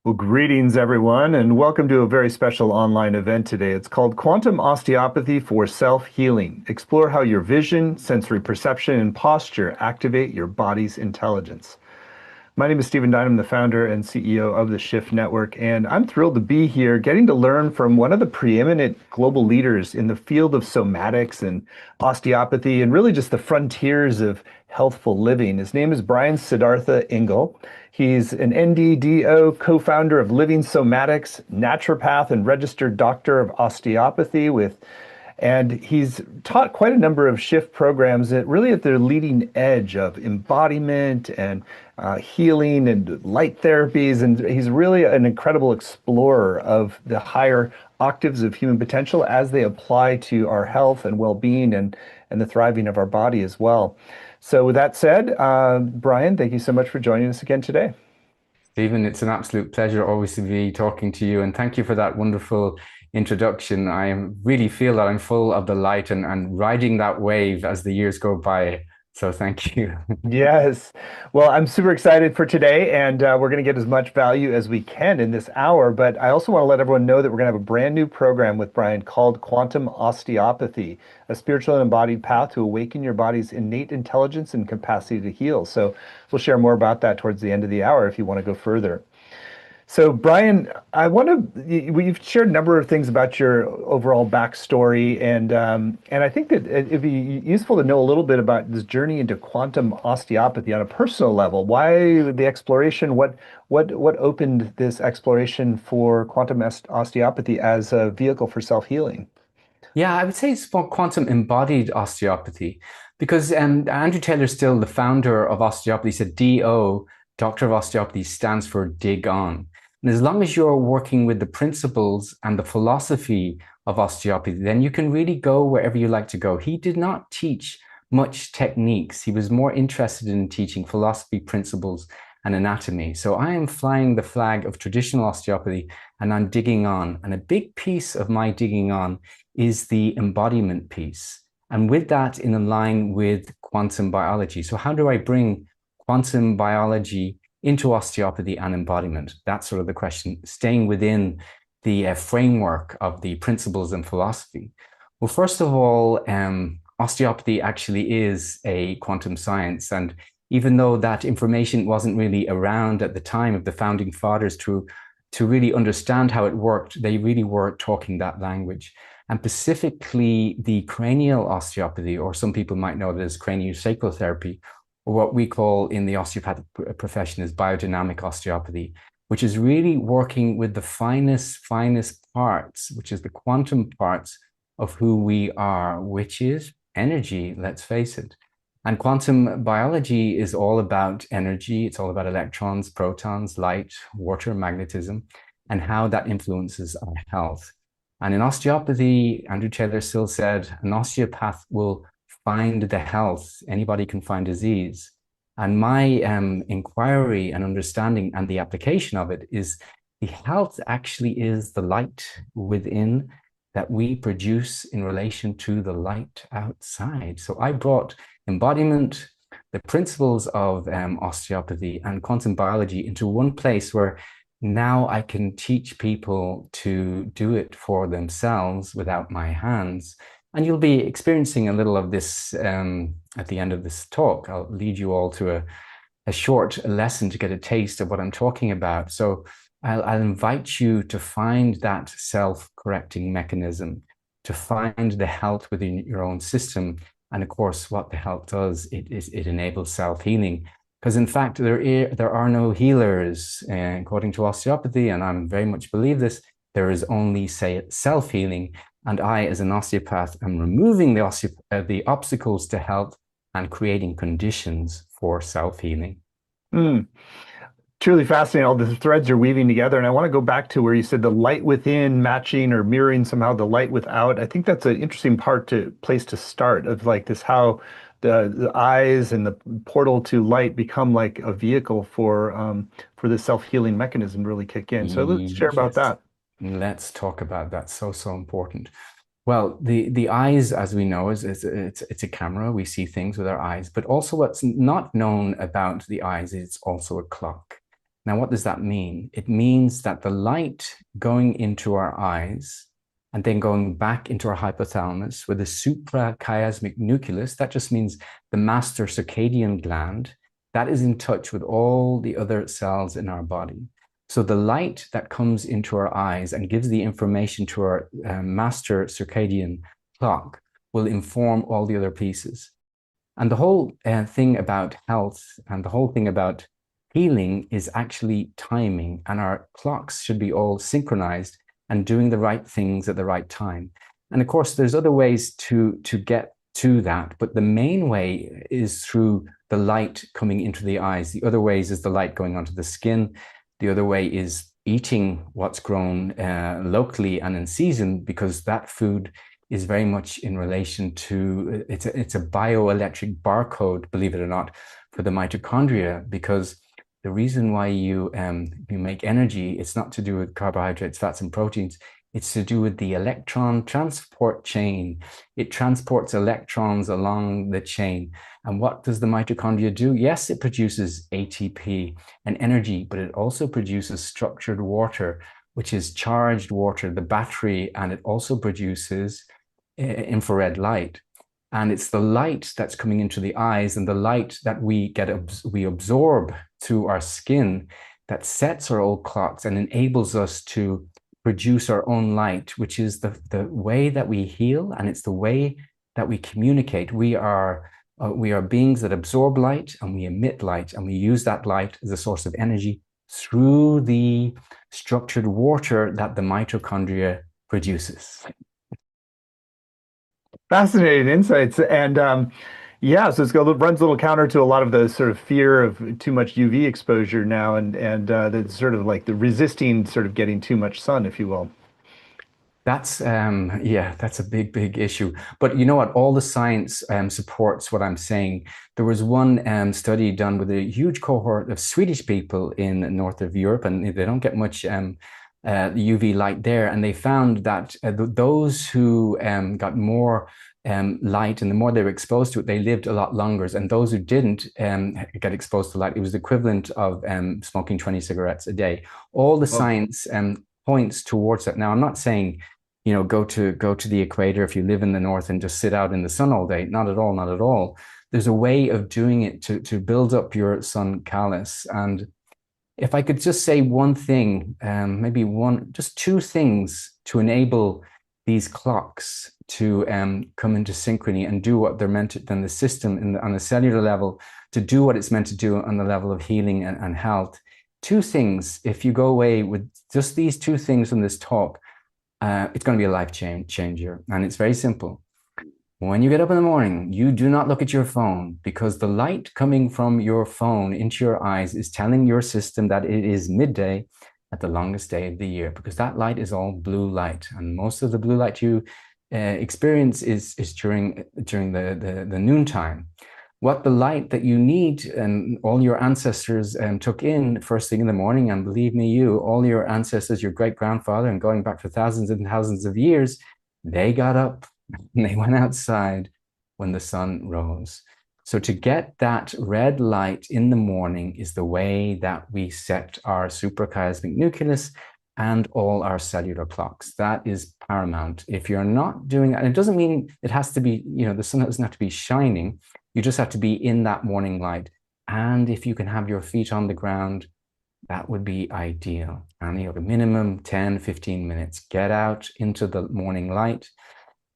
Well, greetings everyone, and welcome to a very special online event today. It's called Quantum Osteopathy for Self-Healing. Explore how your vision, sensory perception, and posture activate your body's intelligence. My name is Stephen Dynam, the founder and CEO of the Shift Network, and I'm thrilled to be here getting to learn from one of the preeminent global leaders in the field of somatics and osteopathy and really just the frontiers of healthful living. His name is Brian Siddhartha Ingle. He's an NDDO, co-founder of Living Somatics, naturopath, and registered doctor of osteopathy and he's taught quite a number of shift programs that really at the leading edge of embodiment and healing and light therapies. And he's really an incredible explorer of the higher octaves of human potential as they apply to our health and well-being and the thriving of our body as well. So with that said, Brian, thank you so much for joining us again today. Stephen, it's an absolute pleasure always to be talking to you. And thank you for that wonderful introduction. Really feel that I'm full of the light and riding that wave as the years go by. So thank you. Yes. Well, I'm super excited for today, and we're going to get as much value as we can in this hour. But I also want to let everyone know that we're going to have a brand new program with Brian called Quantum Osteopathy, a spiritual and embodied path to awaken your body's innate intelligence and capacity to heal. So we'll share more about that towards the end of the hour if you want to go further. So, Brian, we've shared a number of things about your overall backstory, and I think that it'd be useful to know a little bit about this journey into quantum osteopathy on a personal level. Why the exploration? What opened this exploration for quantum osteopathy as a vehicle for self-healing? Yeah, I would say it's more quantum embodied osteopathy because Andrew Taylor's still the founder of osteopathy. He said DO, Doctor of Osteopathy, stands for dig on. And as long as you're working with the principles and the philosophy of osteopathy, then you can really go wherever you like to go. He did not teach much techniques. He was more interested in teaching philosophy, principles, and anatomy. So I am flying the flag of traditional osteopathy and I'm digging on. And a big piece of my digging on is the embodiment piece. And with that, in line with quantum biology. So how do I bring quantum biology into osteopathy and embodiment? That's sort of the question, staying within the framework of the principles and philosophy. Well, first of all, osteopathy actually is a quantum science. And even though that information wasn't really around at the time of the founding fathers to really understand how it worked, they really were talking that language. And specifically the cranial osteopathy, or some people might know it as craniosacral therapy, or what we call in the osteopathic profession is biodynamic osteopathy, which is really working with the finest parts, which is the quantum parts of who we are, which is energy, let's face it. And quantum biology is all about energy. It's all about electrons, protons, light, water, magnetism, and how that influences our health. And in osteopathy, Andrew Taylor still said, an osteopath will find the health. Anybody can find disease. And my inquiry and understanding and the application of it is the health actually is the light within that we produce in relation to the light outside. So I brought embodiment, the principles of osteopathy and quantum biology into one place where now I can teach people to do it for themselves without my hands. And you'll be experiencing a little of this at the end of this talk. I'll lead you all to a short lesson to get a taste of what I'm talking about. So I'll invite you to find that self-correcting mechanism, to find the health within your own system. And of course, what the health does, it enables self-healing. Because in fact, there are no healers, according to osteopathy, and I very much believe this, there is only, say, self-healing. And I, as an osteopath, am removing the obstacles to health and creating conditions for self-healing. Mm. Truly fascinating, all the threads you're weaving together. And I want to go back to where you said the light within matching or mirroring somehow the light without. I think that's an interesting place to start of like this, how the eyes and the portal to light become like a vehicle for the self-healing mechanism to really kick in. So let's share about Yes, that. let's talk about that. So important. Well, the eyes, as we know, it's a camera. We see things with our eyes, but also what's not known about the eyes is it's also a clock. Now, what does that mean? It means that the light going into our eyes and then going back into our hypothalamus with the suprachiasmatic nucleus, that just means the master circadian gland, that is in touch with all the other cells in our body. So the light that comes into our eyes and gives the information to our master circadian clock will inform all the other pieces. And the whole thing about health and the whole thing about healing is actually timing, and our clocks should be all synchronized and doing the right things at the right time. And of course, there's other ways to get to that, but the main way is through the light coming into the eyes. The other ways is the light going onto the skin. The other way is eating what's grown locally and in season, because that food is very much in relation to, it's a bioelectric barcode, believe it or not, for the mitochondria, because the reason why you make energy, it's not to do with carbohydrates, fats, and proteins. It's to do with the electron transport chain. It transports electrons along the chain. And what does the mitochondria do? Yes, it produces ATP and energy, but it also produces structured water, which is charged water, the battery, and it also produces infrared light. And it's the light that's coming into the eyes and the light that we absorb through our skin that sets our old clocks and enables us to produce our own light, which is the way that we heal, and it's the way that we communicate. We are beings that absorb light and we emit light, and we use that light as a source of energy through the structured water that the mitochondria produces. Fascinating insights. And yeah, so runs a little counter to a lot of the sort of fear of too much UV exposure now, and that's sort of like the resisting sort of getting too much sun, if you will. That's that's a big issue. But you know what? All the science supports what I'm saying. There was one study done with a huge cohort of Swedish people in the north of Europe, and they don't get much UV light there. And they found that those who got more light, and the more they were exposed to it, they lived a lot longer. And those who didn't get exposed to light, it was the equivalent of smoking 20 cigarettes a day. All the science points towards that. Now, I'm not saying, go to the equator if you live in the north and just sit out in the sun all day. Not at all, not at all. There's a way of doing it to build up your sun callus. And if I could just say one thing, just two things to enable these clocks to come into synchrony and do what they're meant to, then the system on a cellular level to do what it's meant to do on the level of healing and health. Two things, if you go away with just these two things from this talk, it's going to be a life changer. And it's very simple. When you get up in the morning, you do not look at your phone, because the light coming from your phone into your eyes is telling your system that it is midday at the longest day of the year, because that light is all blue light. And most of the blue light you experience is during the noontime. What the light that you need and all your ancestors took in first thing in the morning, and believe me, all your ancestors, your great-grandfather, and going back for thousands and thousands of years, they got up and they went outside when the sun rose. So to get that red light in the morning is the way that we set our suprachiasmatic nucleus and all our cellular clocks. That is paramount. If you're not doing that, and it doesn't mean it has to be, the sun doesn't have to be shining. You just have to be in that morning light. And if you can have your feet on the ground, that would be ideal. And a minimum 10, 15 minutes. Get out into the morning light.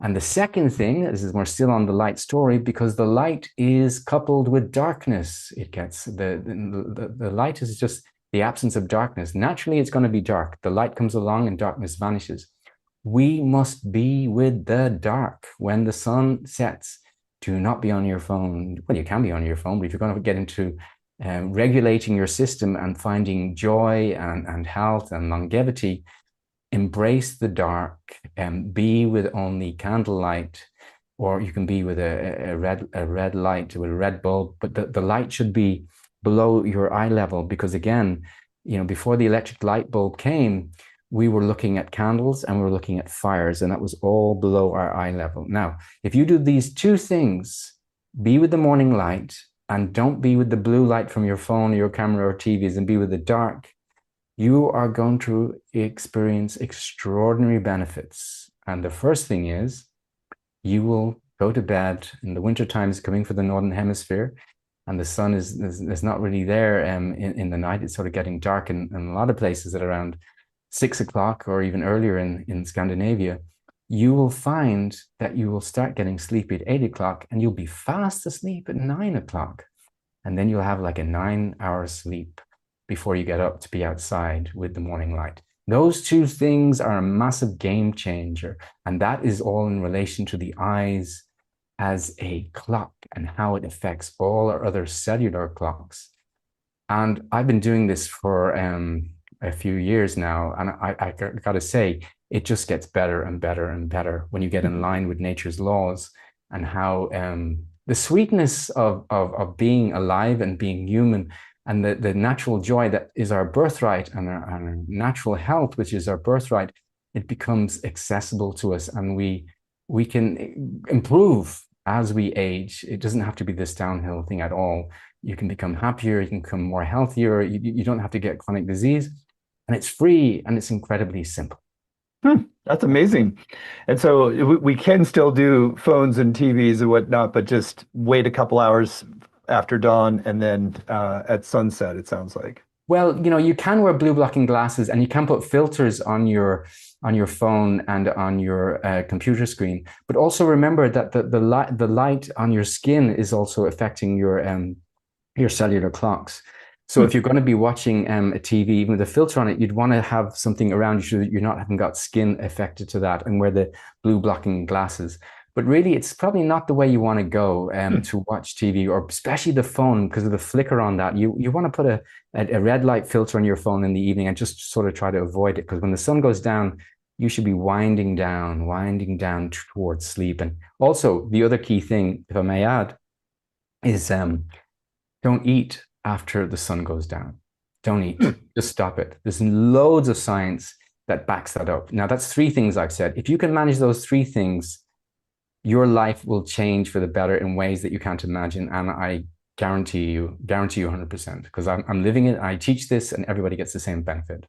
And the second thing, we're still on the light story, because the light is coupled with darkness. It gets the light is just the absence of darkness. Naturally, it's going to be dark. The light comes along and darkness vanishes. We must be with the dark when the sun sets. Do not be on your phone. Well, you can be on your phone, but if you're going to get into regulating your system and finding joy and health and longevity, embrace the dark and be with only candlelight, or you can be with a red light with a red bulb, but the light should be below your eye level, because again, before the electric light bulb came, we were looking at candles and we were looking at fires, and that was all below our eye level. Now, if you do these two things, be with the morning light and don't be with the blue light from your phone or your camera or TVs, and be with the dark, you are going to experience extraordinary benefits. And the first thing is you will go to bed in the winter times coming for the Northern Hemisphere, and the sun is not really there in the night. It's sort of getting dark in a lot of places at around 6 o'clock or even earlier in Scandinavia. You will find that you will start getting sleepy at 8 o'clock, and you'll be fast asleep at 9 o'clock. And then you'll have like a 9 hour sleep before you get up to be outside with the morning light. Those two things are a massive game changer. And that is all in relation to the eyes as a clock and how it affects all our other cellular clocks. And I've been doing this for a few years now. And I got to say, it just gets better and better and better when you get in line with nature's laws, and how the sweetness of being alive and being human, and the natural joy that is our birthright, and our natural health, which is our birthright, it becomes accessible to us, and we can improve as we age. It doesn't have to be this downhill thing at all. You can become happier, you can become more healthier, you don't have to get chronic disease, and it's free and it's incredibly simple. That's amazing. And so we can still do phones and TVs and whatnot, but just wait a couple hours after dawn and then at sunset, it sounds like. Well, you can wear blue blocking glasses, and you can put filters on your phone and on your computer screen. But also remember that the light on your skin is also affecting your cellular clocks. So if you're going to be watching a TV, even with a filter on it, you'd want to have something around you so that you're not having got skin affected to that, and wear the blue blocking glasses. But really, it's probably not the way you want to go to watch TV, or especially the phone, because of the flicker on that. You want to put a red light filter on your phone in the evening, and just sort of try to avoid it, because when the sun goes down, you should be winding down towards sleep. And also, the other key thing, if I may add, is don't eat after the sun goes down. Don't eat. Just stop it. There's loads of science that backs that up. Now, that's three things I've said. If you can manage those three things, your life will change for the better in ways that you can't imagine. And I guarantee you 100%, because I'm living it. I teach this, and everybody gets the same benefit.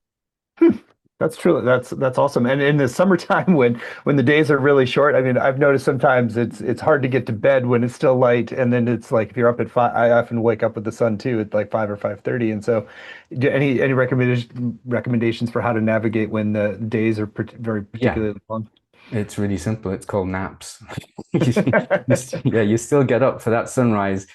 That's true. That's awesome. And in the summertime, when the days are really short, I mean, I've noticed sometimes it's hard to get to bed when it's still light, and then it's like if you're up at 5, I often wake up with the sun too at like 5 or 5:30. And so, any recommendations for how to navigate when the days are very Yeah, particularly long? it's really simple. It's called naps. Yeah, you still get up for that sunrise,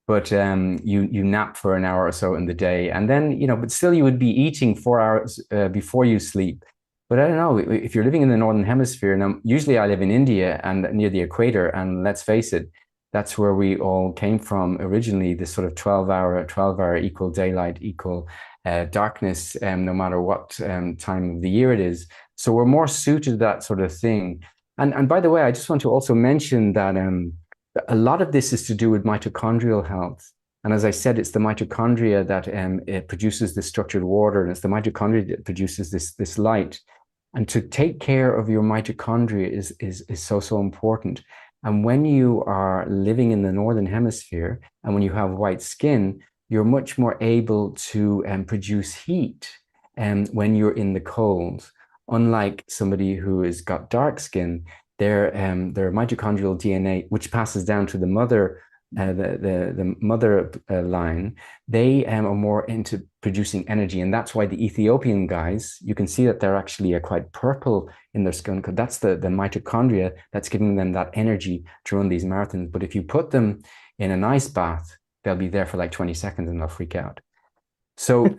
but you nap for an hour or so in the day, and then but still you would be eating 4 hours before you sleep. But I don't know if you're living in the Northern Hemisphere. Now, usually I live in India and near the equator, and let's face it, that's where we all came from originally. This sort of 12 hour equal daylight, equal darkness, no matter what time of the year it is. So we're more suited to that sort of thing. And by the way, I just want to also mention that a lot of this is to do with mitochondrial health. And as I said, it's the mitochondria that it produces this structured water, and it's the mitochondria that produces this light. And to take care of your mitochondria is so important. And when you are living in the Northern Hemisphere, and when you have white skin, you're much more able to produce heat when you're in the cold. Unlike somebody who has got dark skin, their mitochondrial DNA, which passes down to the mother, the mother line, they are more into producing energy, and that's why the Ethiopian guys, you can see that they're actually quite purple in their skin, because that's the mitochondria that's giving them that energy to run these marathons. But if you put them in an ice bath, they'll be there for like 20 seconds and they'll freak out. So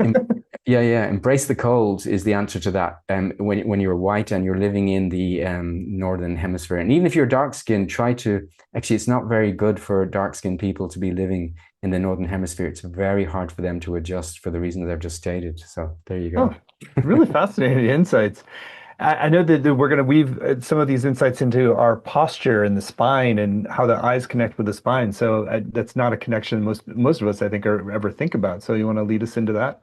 yeah, embrace the cold is the answer to that. When you're white and you're living in the Northern Hemisphere, and even if you're dark skinned, try to actually, it's not very good for dark skinned people to be living in the Northern Hemisphere. It's very hard for them to adjust for the reason that I've just stated. So there you go. Oh, really fascinating insights. I know that we're going to weave some of these insights into our posture and the spine and how the eyes connect with the spine. So that's not a connection most of us, I think, ever think about. So you want to lead us into that?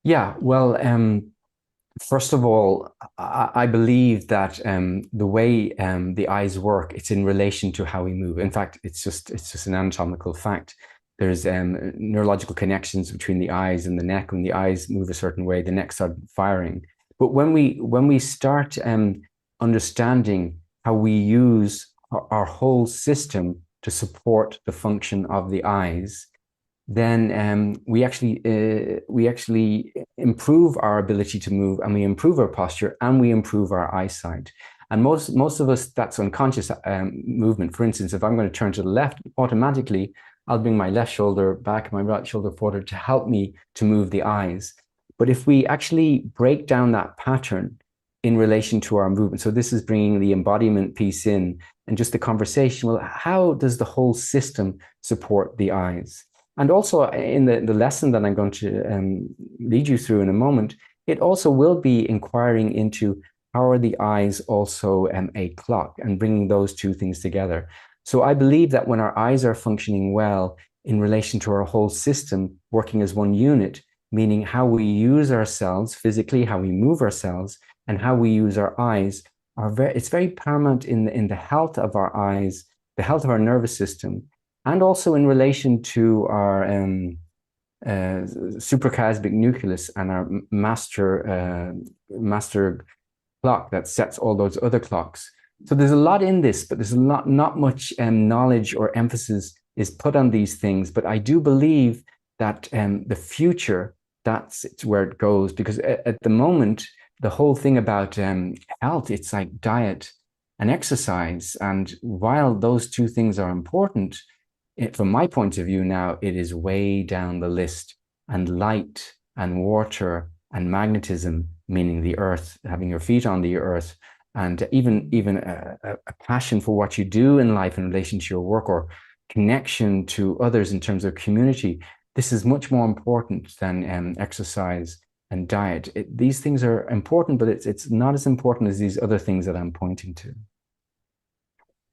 Yeah, well, first of all, I believe that the way the eyes work, it's in relation to how we move. In fact, it's just an anatomical fact. There's neurological connections between the eyes and the neck. When the eyes move a certain way, the neck starts firing. But when we start understanding how we use our whole system to support the function of the eyes, then we actually improve our ability to move, and we improve our posture, and we improve our eyesight. And most of us, that's unconscious movement. For instance, if I'm going to turn to the left, automatically I'll bring my left shoulder back, my right shoulder forward to help me to move the eyes. But if we actually break down that pattern in relation to our movement, so this is bringing the embodiment piece in, and just the conversation, well, how does the whole system support the eyes? And also in the lesson that I'm going to lead you through in a moment, it also will be inquiring into how are the eyes also a clock, and bringing those two things together. So I believe that when our eyes are functioning well in relation to our whole system working as one unit, meaning how we use ourselves physically, how we move ourselves, and how we use our eyes, it's very paramount in the health of our eyes, the health of our nervous system, and also in relation to our suprachiasmatic nucleus and our master clock that sets all those other clocks. So there's a lot in this, but there's not much knowledge or emphasis is put on these things. But I do believe that the future, that's where it goes, because at the moment, the whole thing about health, it's like diet and exercise. And while those two things are important, from my point of view now, it is way down the list. And light and water and magnetism, meaning the earth, having your feet on the earth, and even a passion for what you do in life in relation to your work, or connection to others in terms of community. This is much more important than exercise and diet. These things are important, but it's not as important as these other things that I'm pointing to.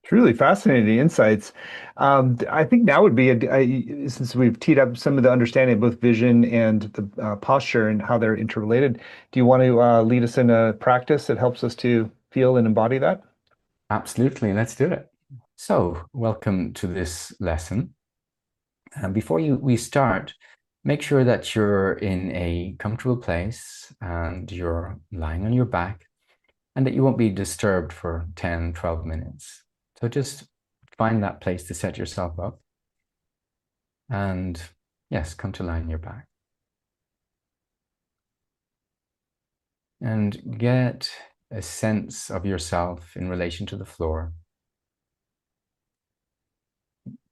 Truly fascinating insights. I think now would be, since we've teed up some of the understanding of both vision and the posture and how they're interrelated, do you want to lead us in a practice that helps us to feel and embody that? Absolutely, let's do it. So, welcome to this lesson. And before we start, make sure that you're in a comfortable place and you're lying on your back, and that you won't be disturbed for 10, 12 minutes. So just find that place to set yourself up. And yes, come to lie on your back. And get a sense of yourself in relation to the floor.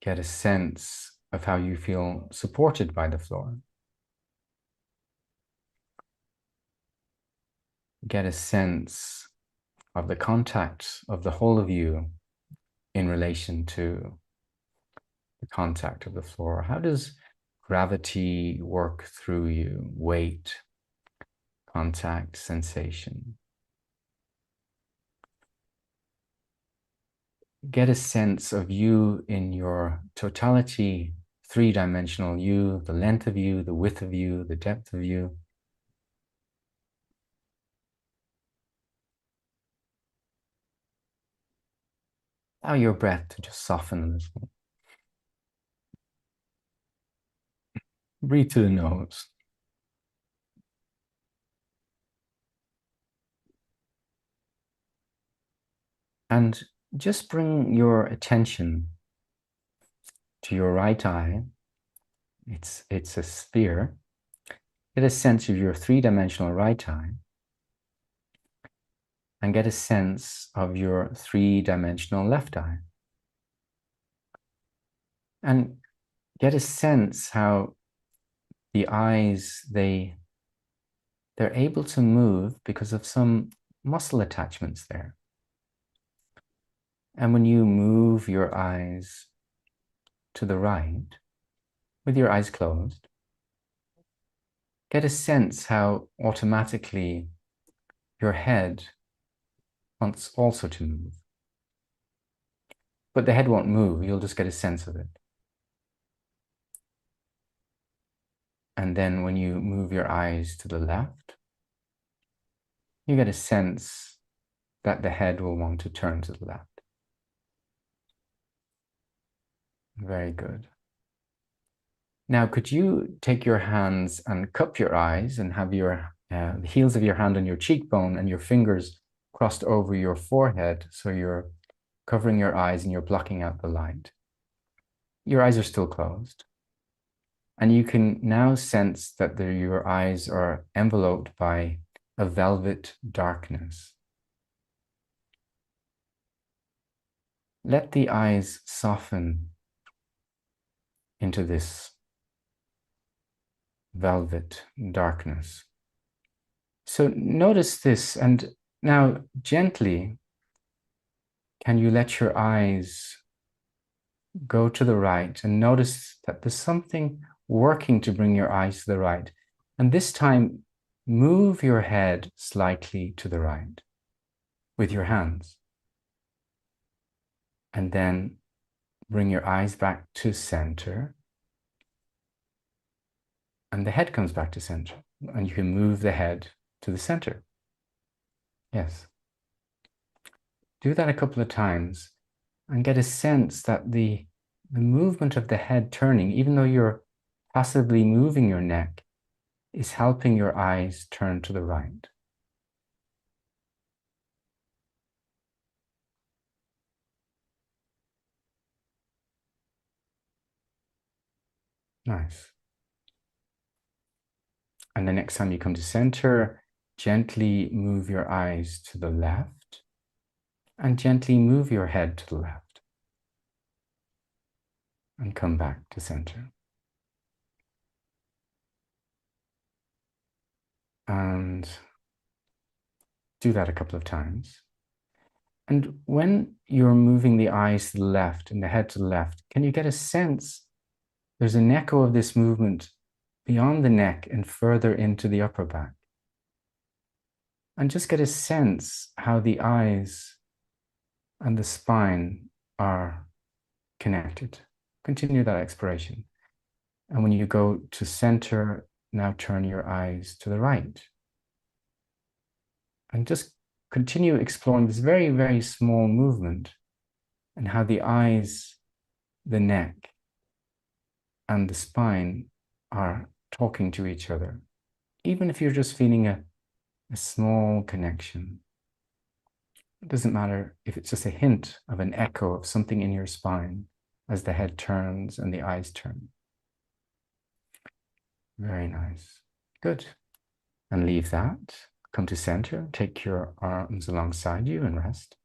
Get a sense of how you feel supported by the floor. Get a sense of the contact of the whole of you in relation to the contact of the floor. How does gravity work through you? Weight, contact, sensation. Get a sense of you in your totality, three-dimensional you, the length of you, the width of you, the depth of you. Allow your breath to just soften a little. Breathe to the nose. And just bring your attention to your right eye. It's a sphere. Get a sense of your three-dimensional right eye. And get a sense of your three-dimensional left eye. And get a sense how the eyes, they're able to move because of some muscle attachments there. And when you move your eyes to the right, with your eyes closed, get a sense how automatically your head wants also to move. But the head won't move, you'll just get a sense of it. And then when you move your eyes to the left, you get a sense that the head will want to turn to the left. Very good. Now, could you take your hands and cup your eyes and have the heels of your hand on your cheekbone and your fingers crossed over your forehead, so you're covering your eyes and you're blocking out the light. Your eyes are still closed. And you can now sense that your eyes are enveloped by a velvet darkness. Let the eyes soften into this velvet darkness. So notice this, and now gently, can you let your eyes go to the right and notice that there's something working to bring your eyes to the right. And this time, move your head slightly to the right with your hands. And then bring your eyes back to center. And the head comes back to center. And you can move the head to the center. Yes. Do that a couple of times and get a sense that the movement of the head turning, even though you're passively moving your neck, is helping your eyes turn to the right. Nice. And the next time you come to center, gently move your eyes to the left and gently move your head to the left and come back to center. And do that a couple of times. And when you're moving the eyes to the left and the head to the left, can you get a sense there's an echo of this movement beyond the neck and further into the upper back? And just get a sense how the eyes and the spine are connected. Continue that exploration. And when you go to center, now turn your eyes to the right. And just continue exploring this very, very small movement and how the eyes, the neck, and the spine are talking to each other. Even if you're just feeling a small connection. It doesn't matter if it's just a hint of an echo of something in your spine as the head turns and the eyes turn. Very nice. Good. And leave that. Come to center. Take your arms alongside you and rest.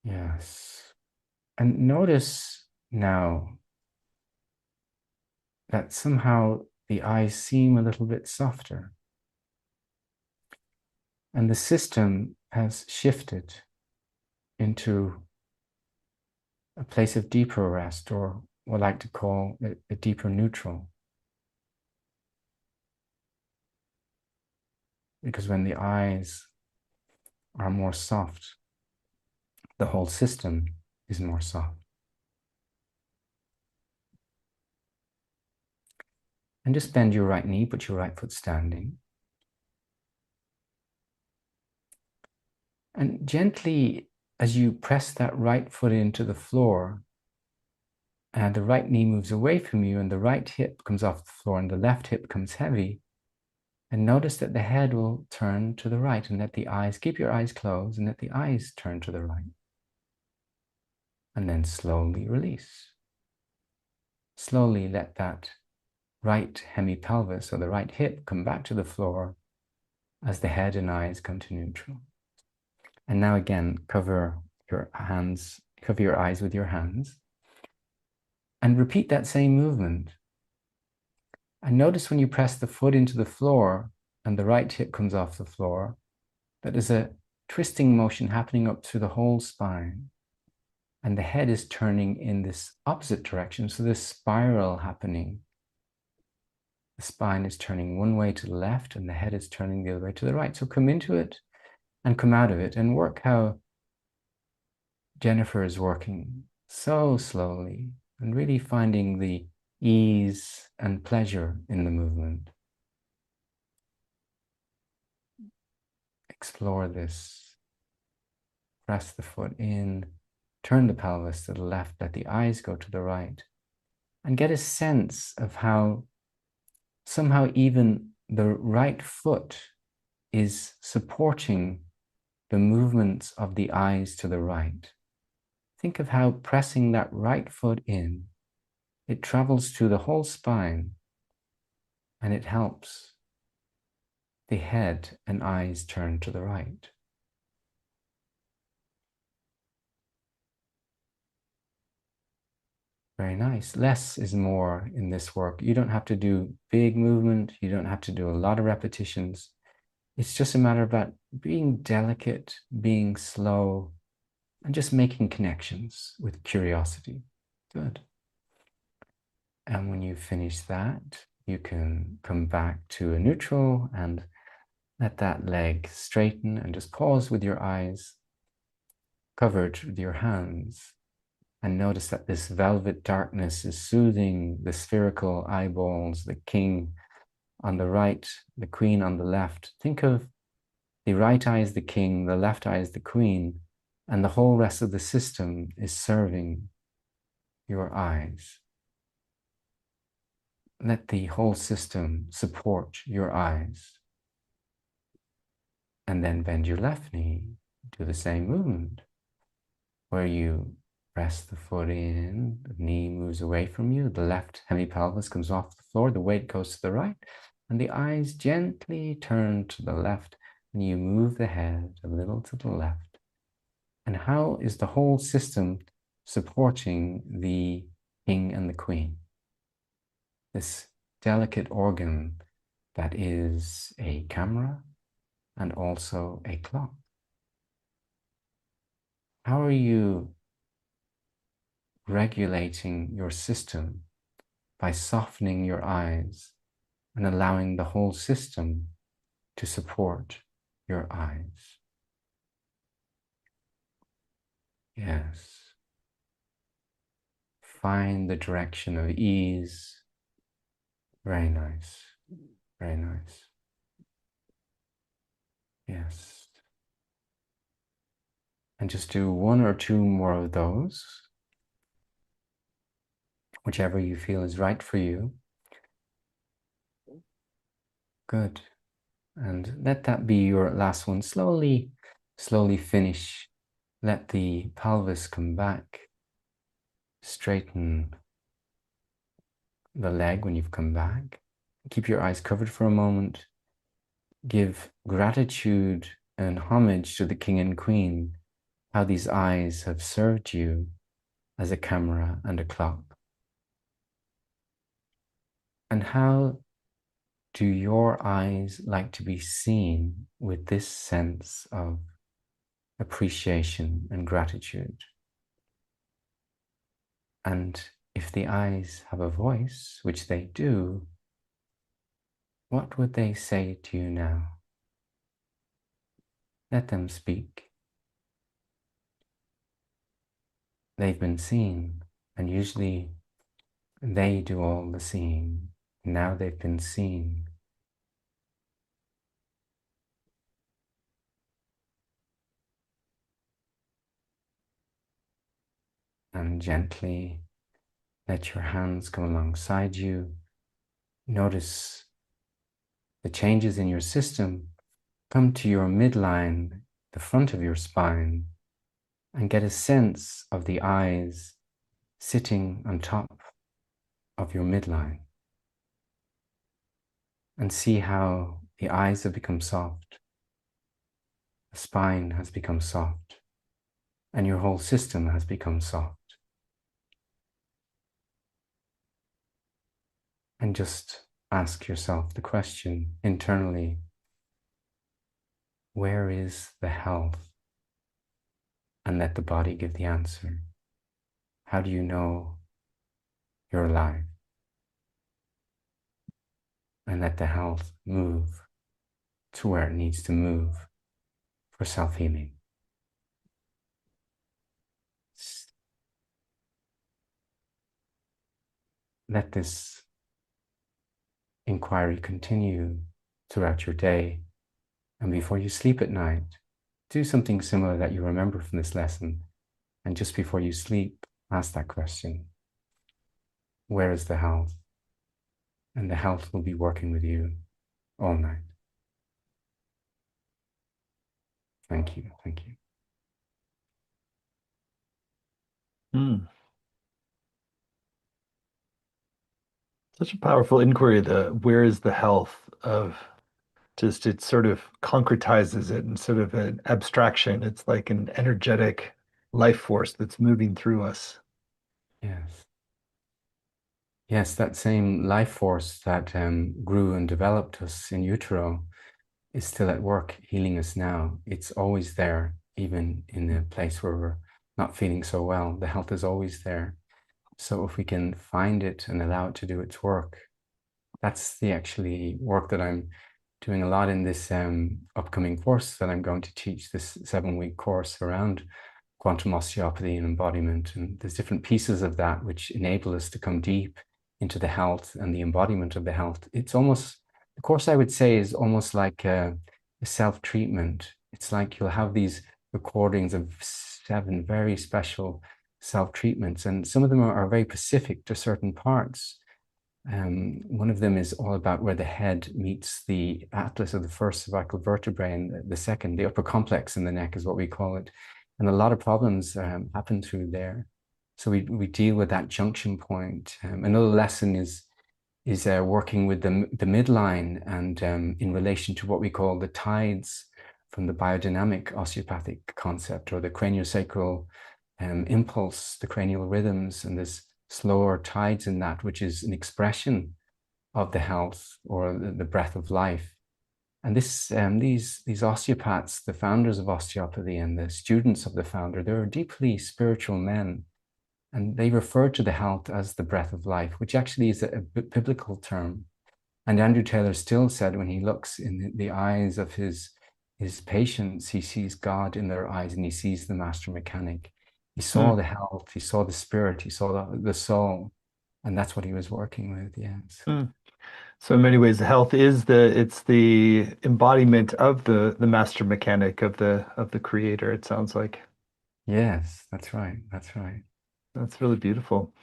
Yes. And notice now that somehow the eyes seem a little bit softer. And the system has shifted into a place of deeper rest, or what I like to call a deeper neutral. Because when the eyes are more soft, the whole system is more soft. And just bend your right knee, put your right foot standing. And gently, as you press that right foot into the floor, and the right knee moves away from you, and the right hip comes off the floor, and the left hip comes heavy, and notice that the head will turn to the right, and let the eyes, keep your eyes closed, and let the eyes turn to the right. And then slowly release. Slowly let that right hemipelvis, or the right hip, come back to the floor as the head and eyes come to neutral. And now again, cover your hands, cover your eyes with your hands, and repeat that same movement. And notice when you press the foot into the floor and the right hip comes off the floor, that there's a twisting motion happening up through the whole spine. And the head is turning in this opposite direction. So this spiral happening. The spine is turning one way to the left and the head is turning the other way to the right. So come into it and come out of it and work how Jennifer is working so slowly and really finding the ease and pleasure in the movement. Explore this. Press the foot in turn the pelvis to the left, let the eyes go to the right, and get a sense of how somehow even the right foot is supporting the movements of the eyes to the right. Think of how pressing that right foot in, it travels through the whole spine and it helps the head and eyes turn to the right. Very nice. Less is more in this work. You don't have to do big movement. You don't have to do a lot of repetitions. It's just a matter about being delicate, being slow, and just making connections with curiosity. Good. And when you finish that, you can come back to a neutral and let that leg straighten and just pause with your eyes covered with your hands. And notice that this velvet darkness is soothing the spherical eyeballs, the king on the right, the queen on the left. Think of the right eye as the king, the left eye as the queen, and the whole rest of the system is serving your eyes. Let the whole system support your eyes. And then bend your left knee, do the same movement, where you press the foot in, the knee moves away from you, the left hemipelvis comes off the floor, the weight goes to the right, and the eyes gently turn to the left, and you move the head a little to the left. And how is the whole system supporting the king and the queen? This delicate organ that is a camera and also a clock. How are you regulating your system by softening your eyes and allowing the whole system to support your eyes? Yes. Find the direction of ease. Very nice. Very nice. Yes. And just do one or two more of those, whichever you feel is right for you. Good. And let that be your last one. Slowly, slowly finish. Let the pelvis come back. Straighten the leg when you've come back. Keep your eyes covered for a moment. Give gratitude and homage to the king and queen, how these eyes have served you as a camera and a clock. And how do your eyes like to be seen with this sense of appreciation and gratitude? And if the eyes have a voice, which they do, what would they say to you now? Let them speak. They've been seen, and usually they do all the seeing. Now they've been seen. And gently let your hands come alongside you. Notice the changes in your system. Come to your midline, the front of your spine, and get a sense of the eyes sitting on top of your midline. And see how the eyes have become soft, the spine has become soft, and your whole system has become soft. And just ask yourself the question internally, where is the health? And let the body give the answer. How do you know you're alive? And let the health move to where it needs to move for self-healing. Let this inquiry continue throughout your day. And before you sleep at night, do something similar that you remember from this lesson. And just before you sleep, ask that question: where is the health? And the health will be working with you all night. Thank you. Thank you. Hmm. Such a powerful inquiry, the where is the health of just it sort of concretizes it instead of an abstraction. It's like an energetic life force that's moving through us. Yes. Yes, that same life force that grew and developed us in utero is still at work healing us now. It's always there, even in a place where we're not feeling so well. The health is always there. So if we can find it and allow it to do its work, that's the actually work that I'm doing a lot in this upcoming course that I'm going to teach, this 7-week course around quantum osteopathy and embodiment. And there's different pieces of that which enable us to come deep into the health and the embodiment of the health. It's almost, the course I would say is almost like a self-treatment. It's like you'll have these recordings of 7 very special self-treatments, and some of them are very specific to certain parts. One of them is all about where the head meets the atlas of the first cervical vertebrae, and the second, the upper complex in the neck is what we call it. And a lot of problems happen through there. So we deal with that junction point. Another lesson is working with the midline and in relation to what we call the tides from the biodynamic osteopathic concept, or the craniosacral impulse, the cranial rhythms, and there's slower tides in that, which is an expression of the health or the breath of life. And these osteopaths, the founders of osteopathy and the students of the founder, they're deeply spiritual men, and they refer to the health as the breath of life, which actually is a biblical term. And Andrew Taylor Still said when he looks in the eyes of his patients, he sees God in their eyes, and he sees the master mechanic. He saw Hmm. the health, he saw the spirit, he saw the soul, and that's what he was working with. Yes. Hmm. So in many ways, health is the embodiment of the master mechanic of the creator, it sounds like. Yes, that's right. That's right. That's really beautiful.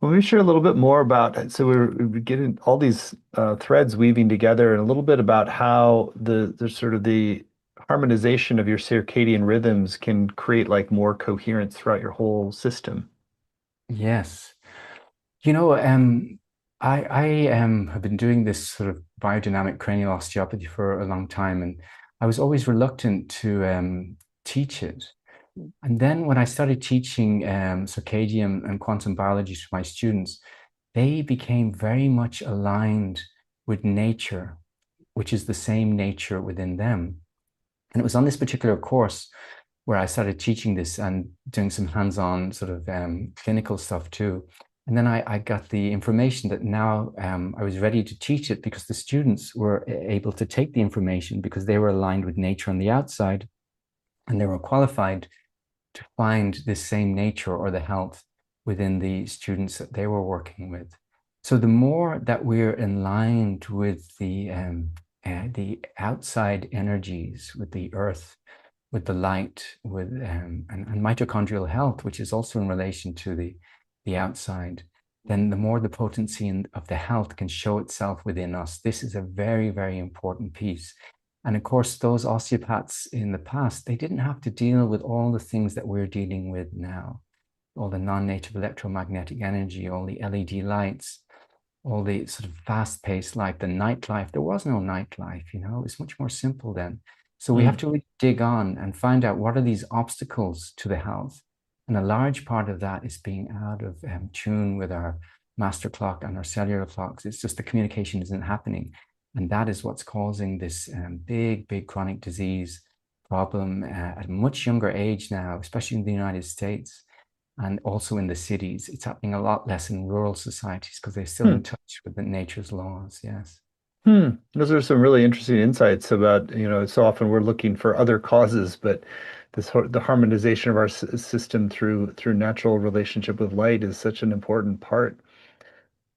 Well, we share a little bit more about, so we're getting all these threads weaving together, and a little bit about how the sort of the harmonization of your circadian rhythms can create like more coherence throughout your whole system. Yes. You know, I have been doing this sort of biodynamic cranial osteopathy for a long time, and I was always reluctant to teach it. And then when I started teaching circadian and quantum biology to my students, they became very much aligned with nature, which is the same nature within them. And it was on this particular course where I started teaching this and doing some hands-on sort of clinical stuff too. And then I got the information that now I was ready to teach it because the students were able to take the information because they were aligned with nature on the outside, and they were qualified to find this same nature or the health within the students that they were working with. So the more that we're aligned with the outside energies, with the earth, with the light, with and mitochondrial health, which is also in relation to the outside, then the more the potency of the health can show itself within us. This is a very, very important piece. And of course, those osteopaths in the past, they didn't have to deal with all the things that we're dealing with now, all the non-native electromagnetic energy, all the LED lights, all the sort of fast-paced life, the nightlife. There was no nightlife, you know, it's much more simple then. So we have Mm, to really dig on and find out what are these obstacles to the health. And a large part of that is being out of tune with our master clock and our cellular clocks. It's just the communication isn't happening. And that is what's causing this big, big chronic disease problem at a much younger age now, especially in the United States and also in the cities. It's happening a lot less in rural societies because they're still in hmm. touch with the nature's laws. Yes. Hmm. Those are some really interesting insights about, so often we're looking for other causes, but the harmonization of our system through natural relationship with light is such an important part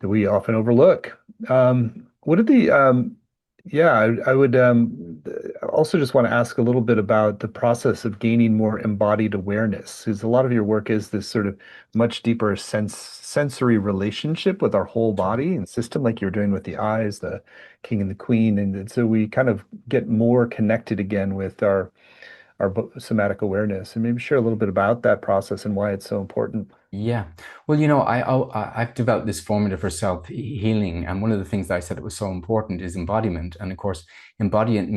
that we often overlook. What are the Yeah, I would also just want to ask a little bit about the process of gaining more embodied awareness, because a lot of your work is this sort of much deeper sensory relationship with our whole body and system, like you're doing with the eyes, the king and the queen, and so we kind of get more connected again with our somatic awareness, and maybe share a little bit about that process and why it's so important. Yeah. Well, I've developed this formula for self-healing, and one of the things that I said that was so important is embodiment. And of course, embodiment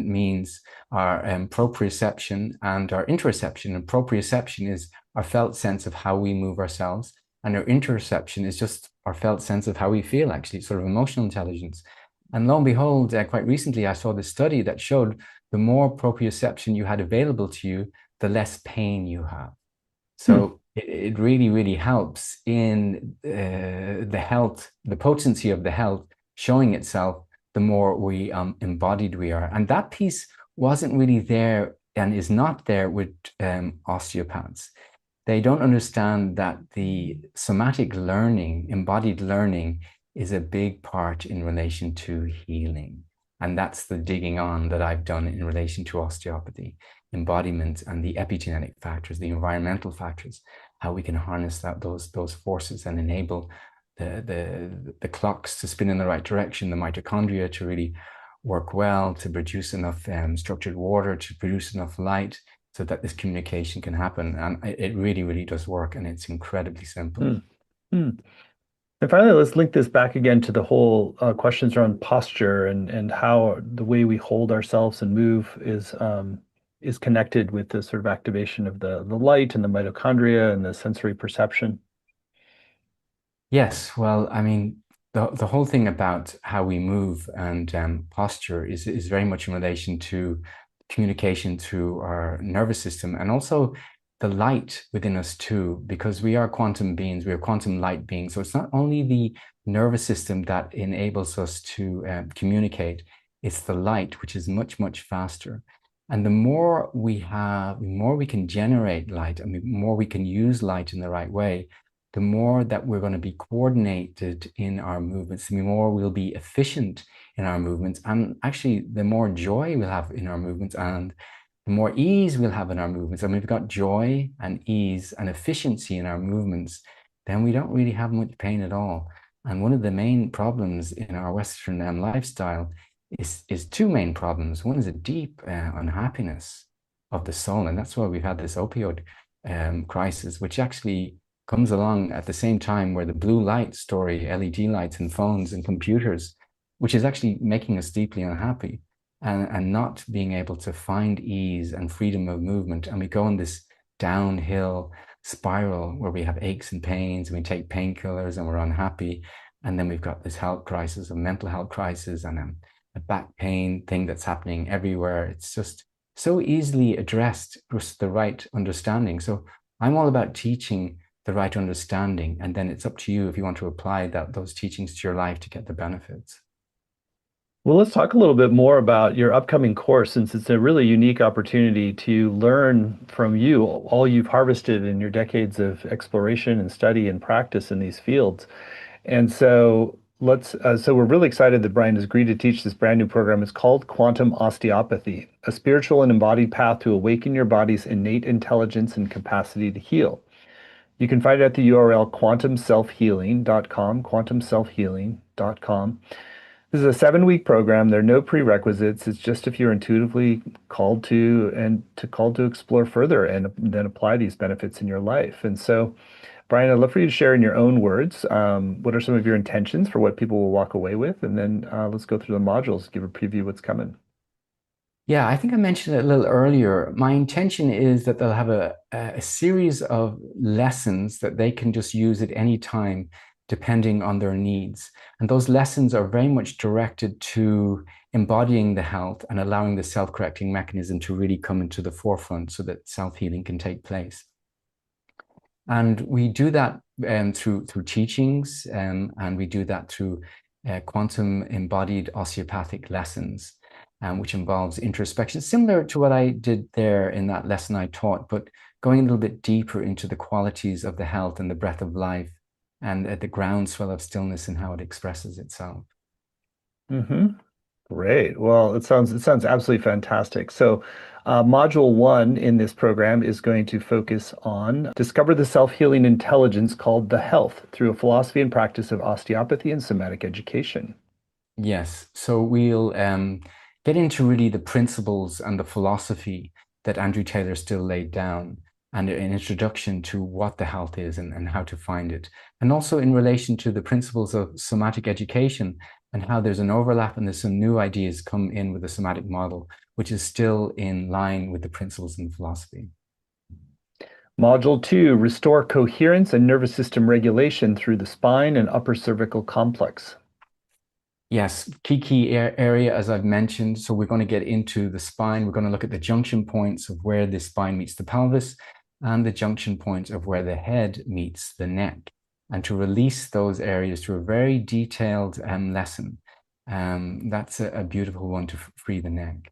means our proprioception and our interoception. And proprioception is our felt sense of how we move ourselves, and our interoception is just our felt sense of how we feel, actually, sort of emotional intelligence. And lo and behold, quite recently, I saw this study that showed the more proprioception you had available to you, the less pain you have. Hmm. So it really, really helps in the health, the potency of the health showing itself the more we embodied we are. And that piece wasn't really there and is not there with osteopaths. They don't understand that the somatic learning, embodied learning, is a big part in relation to healing. And that's the digging on that I've done in relation to osteopathy, embodiment and the epigenetic factors, the environmental factors, how we can harness those forces and enable the clocks to spin in the right direction, the mitochondria to really work well, to produce enough structured water, to produce enough light, so that this communication can happen. And it really, really does work, and it's incredibly simple. Hmm. Hmm. And finally, let's link this back again to the whole questions around posture and how the way we hold ourselves and move is connected with the sort of activation of the light and the mitochondria and the sensory perception. Yes, well, I mean, the whole thing about how we move and posture is very much in relation to communication through our nervous system and also the light within us too, because we are quantum beings, we are quantum light beings. So it's not only the nervous system that enables us to communicate, it's the light, which is much, much faster. And the more we have, the more we can generate light, and the more we can use light in the right way, the more that we're going to be coordinated in our movements, the more we'll be efficient in our movements, and actually the more joy we'll have in our movements, and the more ease we'll have in our movements. And we've got joy and ease and efficiency in our movements, then we don't really have much pain at all. And one of the main problems in our Western lifestyle is two main problems. One is a deep unhappiness of the soul, and that's why we've had this opioid crisis, which actually comes along at the same time where the blue light story, LED lights and phones and computers, which is actually making us deeply unhappy and not being able to find ease and freedom of movement. And we go on this downhill spiral where we have aches and pains and we take painkillers and we're unhappy. And then we've got this health crisis, a mental health crisis, and a back pain thing that's happening everywhere. It's just so easily addressed with the right understanding. So I'm all about teaching the right understanding, and then it's up to you if you want to apply those teachings to your life to get the benefits. Well, let's talk a little bit more about your upcoming course, since it's a really unique opportunity to learn from you all you've harvested in your decades of exploration and study and practice in these fields. And so we're really excited that Brian has agreed to teach this brand new program. It's called Quantum Osteopathy, a spiritual and embodied path to awaken your body's innate intelligence and capacity to heal. You can find it at the URL quantumselfhealing.com, quantumselfhealing.com. This is a 7-week program. There are no prerequisites. It's just if you're intuitively called to explore further and then apply these benefits in your life. And so, Brian, I'd love for you to share in your own words, what are some of your intentions for what people will walk away with, and then let's go through the modules, give a preview of what's coming. Yeah, I think I mentioned it a little earlier. My intention is that they'll have a series of lessons that they can just use at any time, depending on their needs. And those lessons are very much directed to embodying the health and allowing the self-correcting mechanism to really come into the forefront so that self-healing can take place. And we do that through teachings, and we do that through quantum embodied osteopathic lessons, which involves introspection, similar to what I did there in that lesson I taught, but going a little bit deeper into the qualities of the health and the breath of life and the groundswell of stillness and how it expresses itself. Mm-hmm. Great. Well, it sounds absolutely fantastic. So, module one in this program is going to focus on discover the self-healing intelligence called the health through a philosophy and practice of osteopathy and somatic education. Yes, so we'll get into really the principles and the philosophy that Andrew Taylor still laid down, and an introduction to what the health is and how to find it. And also in relation to the principles of somatic education and how there's an overlap and there's some new ideas come in with the somatic model, which is still in line with the principles in philosophy. Module two, restore coherence and nervous system regulation through the spine and upper cervical complex. Yes, key area, as I've mentioned. So we're going to get into the spine. We're going to look at the junction points of where the spine meets the pelvis and the junction points of where the head meets the neck, and to release those areas through a very detailed lesson. That's a beautiful one to free the neck.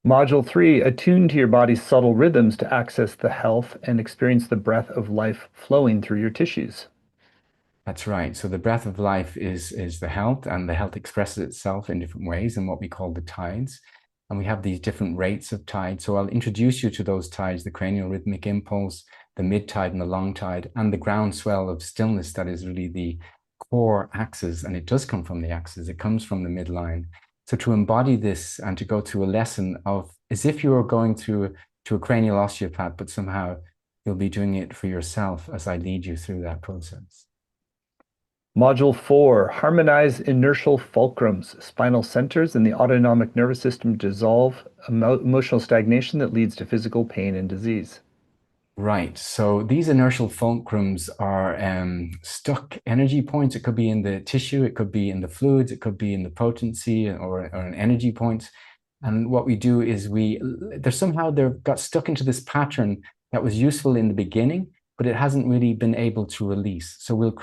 Module three, attune to your body's subtle rhythms to access the health and experience the breath of life flowing through your tissues. That's right. So the breath of life is the health, and the health expresses itself in different ways in what we call the tides. And we have these different rates of tide. So I'll introduce you to those tides, the cranial rhythmic impulse, the mid tide and the long tide, and the groundswell of stillness that is really the core axis. And it does come from the axis, it comes from the midline. So to embody this and to go through a lesson of as if you were going through to a cranial osteopath, but somehow you'll be doing it for yourself as I lead you through that process. Module four, harmonize inertial fulcrums, spinal centers in the autonomic nervous system dissolve emotional stagnation that leads to physical pain and disease. Right. So these inertial fulcrums are stuck energy points. It could be in the tissue, it could be in the fluids, it could be in the potency or an energy point. And what we do is they've got stuck into this pattern that was useful in the beginning, but it hasn't really been able to release. So we'll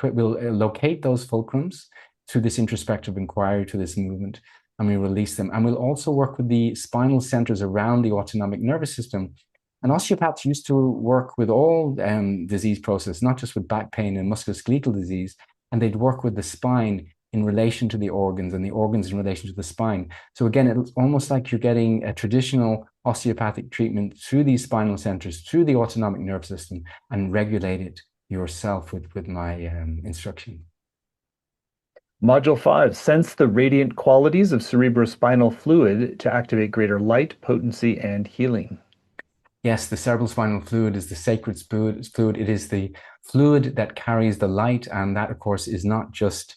locate those fulcrums through this introspective inquiry, to this movement, and we release them. And we'll also work with the spinal centers around the autonomic nervous system. And osteopaths used to work with all disease process, not just with back pain and musculoskeletal disease, and they'd work with the spine in relation to the organs and the organs in relation to the spine. So again, it's almost like you're getting a traditional osteopathic treatment through these spinal centers, through the autonomic nerve system, and regulate it yourself with my instruction. Module five, sense the radiant qualities of cerebrospinal fluid to activate greater light, potency, and healing. Yes, the cerebral spinal fluid is the sacred fluid. It is the fluid that carries the light. And that, of course, is not just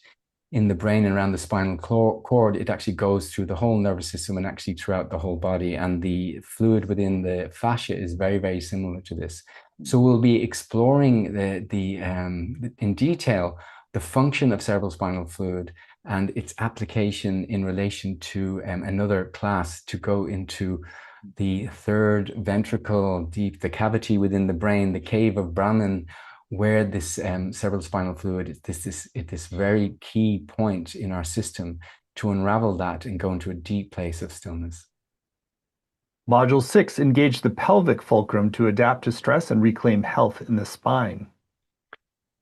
in the brain and around the spinal cord. It actually goes through the whole nervous system and actually throughout the whole body. And the fluid within the fascia is very, very similar to this. So we'll be exploring in detail the function of cerebral spinal fluid and its application in relation to another class to go into the third ventricle, the cavity within the brain, the cave of Brahman, where this cerebral spinal fluid is this very key point in our system to unravel that and go into a deep place of stillness. Module six, engage the pelvic fulcrum to adapt to stress and reclaim health in the spine.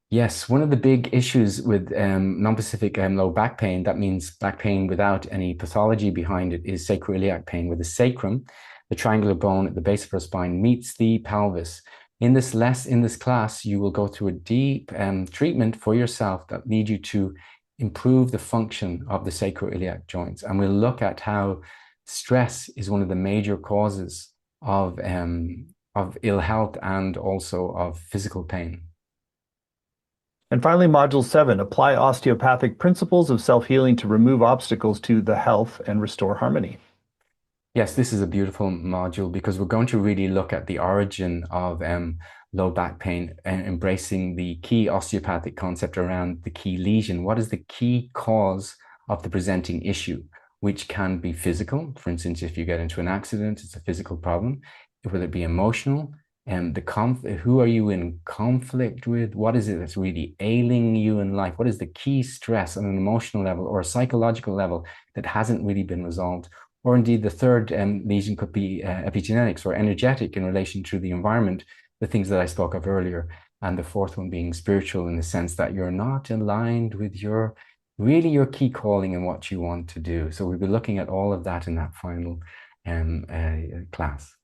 Yes, one of the big issues with non-specific low back pain, that means back pain without any pathology behind it, is sacroiliac pain, where the sacrum, the triangular bone at the base of our spine, meets the pelvis. In this class, you will go through a deep treatment for yourself that leads you to improve the function of the sacroiliac joints. And we'll look at how stress is one of the major causes of ill health and also of physical pain. And finally, module seven, apply osteopathic principles of self-healing to remove obstacles to the health and restore harmony. Yes, this is a beautiful module because we're going to really look at the origin of low back pain and embracing the key osteopathic concept around the key lesion. What is the key cause of the presenting issue, which can be physical? For instance, if you get into an accident, it's a physical problem. Whether it be emotional, and who are you in conflict with? What is it that's really ailing you in life? What is the key stress on an emotional level or a psychological level that hasn't really been resolved? Or indeed, the third lesion could be epigenetics or energetic in relation to the environment, the things that I spoke of earlier. And the fourth one being spiritual in the sense that you're not aligned with your really your key calling and what you want to do. So we'll be looking at all of that in that final class.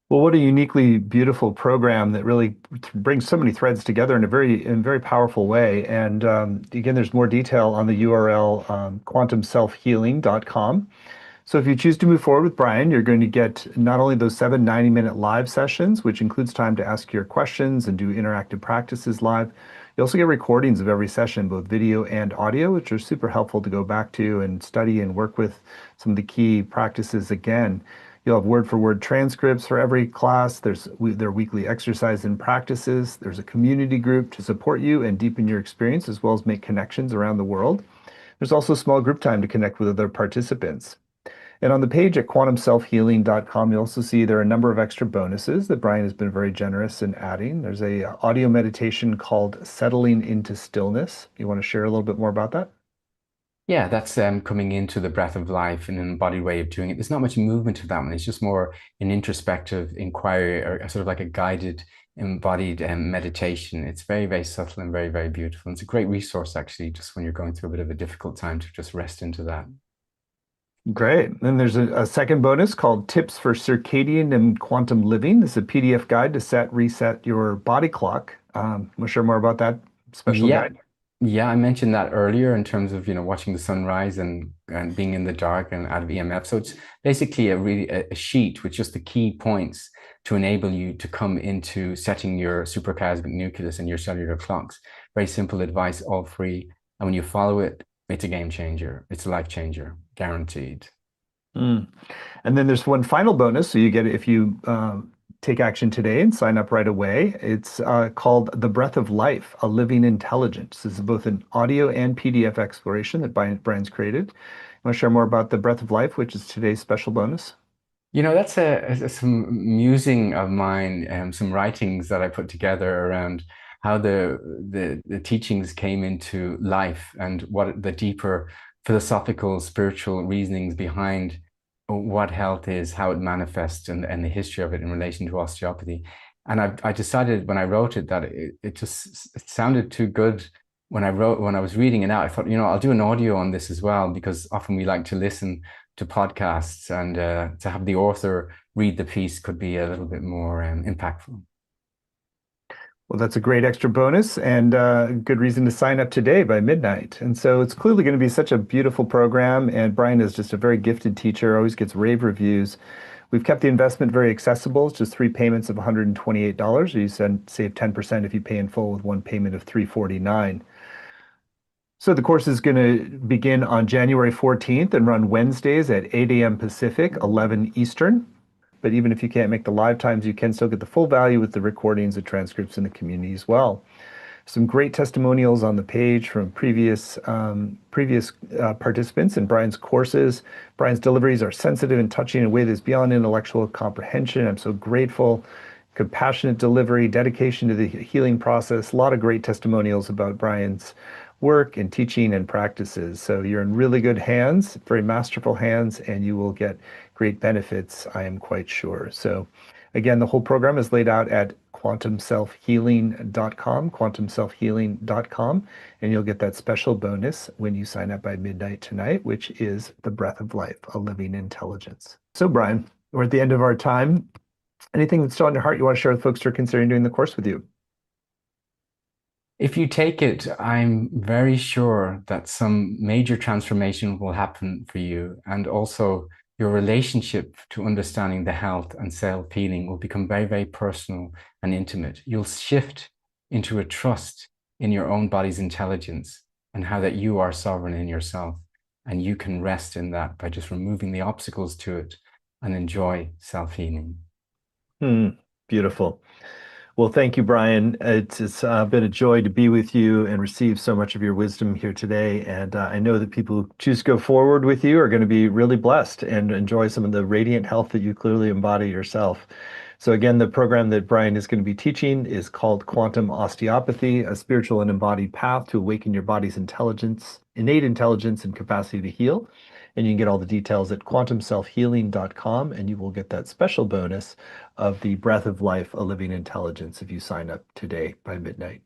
Well, what a uniquely beautiful program that really brings so many threads together in a very powerful way. And again, there's more detail on the URL quantumselfhealing.com. So if you choose to move forward with Brian, you're going to get not only those 7 90-minute live sessions, which includes time to ask your questions and do interactive practices live. You also get recordings of every session, both video and audio, which are super helpful to go back to and study and work with some of the key practices again. You'll have word-for-word transcripts for every class. There are weekly exercise and practices. There's a community group to support you and deepen your experience, as well as make connections around the world. There's also small group time to connect with other participants. And on the page at quantumselfhealing.com, you'll also see there are a number of extra bonuses that Brian has been very generous in adding. There's a audio meditation called Settling into Stillness. You want to share a little bit more about that? Yeah, that's coming into the breath of life in an embodied way of doing it. There's not much movement to that one. It's just more an introspective inquiry or sort of like a guided embodied meditation. It's very subtle and very beautiful. And it's a great resource actually, just when you're going through a bit of a difficult time to just rest into that. Great. Then there's a second bonus called Tips for Circadian and Quantum Living. This is a PDF guide to reset your body clock. We'll share more about that special Yeah, guide. yeah, I mentioned that earlier in terms of, watching the sunrise and being in the dark and out of EMF. So it's basically a sheet with just the key points to enable you to come into setting your suprachiasmatic nucleus and your cellular clocks. Very simple advice, all free. And when you follow it, it's a game changer. It's a life changer, guaranteed. Mm. And then there's one final bonus. So you get it if you take action today and sign up right away. It's called The Breath of Life, a Living Intelligence. This is both an audio and PDF exploration that Brian's created. You want to share more about The Breath of Life, which is today's special bonus? That's some musing of mine, some writings that I put together around how the teachings came into life and what the deeper philosophical, spiritual reasonings behind what health is, how it manifests, and the history of it in relation to osteopathy. And I decided when I wrote it that it sounded too good when I was reading it out. I thought, I'll do an audio on this as well, because often we like to listen to podcasts, and to have the author read the piece could be a little bit more impactful. Well, that's a great extra bonus and good reason to sign up today by midnight. And so it's clearly going to be such a beautiful program. And Brian is just a very gifted teacher, always gets rave reviews. We've kept the investment very accessible. It's just 3 payments of $128. You save 10% if you pay in full with one payment of $349. So the course is going to begin on January 14th and run Wednesdays at 8 a.m. Pacific, 11 Eastern. But even if you can't make the live times, you can still get the full value with the recordings, the transcripts, in the community as well. Some great testimonials on the page from previous participants in Brian's courses. Brian's deliveries are sensitive and touching in a way that's beyond intellectual comprehension. I'm so grateful. Compassionate delivery, dedication to the healing process. A lot of great testimonials about Brian's work and teaching and practices. So you're in really good hands, very masterful hands, and you will get great benefits, I am quite sure. So again, the whole program is laid out at quantumselfhealing.com, and you'll get that special bonus when you sign up by midnight tonight, which is The Breath of Life, a Living Intelligence. So Brian, we're at the end of our time. Anything that's still on your heart you want to share with folks who are considering doing the course with you? If you take it, I'm very sure that some major transformation will happen for you. And also, your relationship to understanding the health and self-healing will become very personal and intimate. You'll shift into a trust in your own body's intelligence and how that you are sovereign in yourself. And you can rest in that by just removing the obstacles to it and enjoy self-healing. Beautiful. Well, thank you, Brian. It's been a joy to be with you and receive so much of your wisdom here today. And I know that people who choose to go forward with you are going to be really blessed and enjoy some of the radiant health that you clearly embody yourself. So again, the program that Brian is going to be teaching is called Quantum Osteopathy, a spiritual and embodied path to awaken your body's intelligence, innate intelligence and capacity to heal. And you can get all the details at quantumselfhealing.com, and you will get that special bonus of the Breath of Life, a Living Intelligence, if you sign up today by midnight.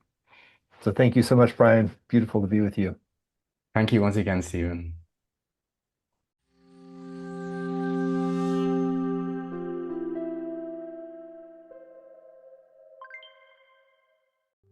So thank you so much, Brian. Beautiful to be with you. Thank you once again, Stephen.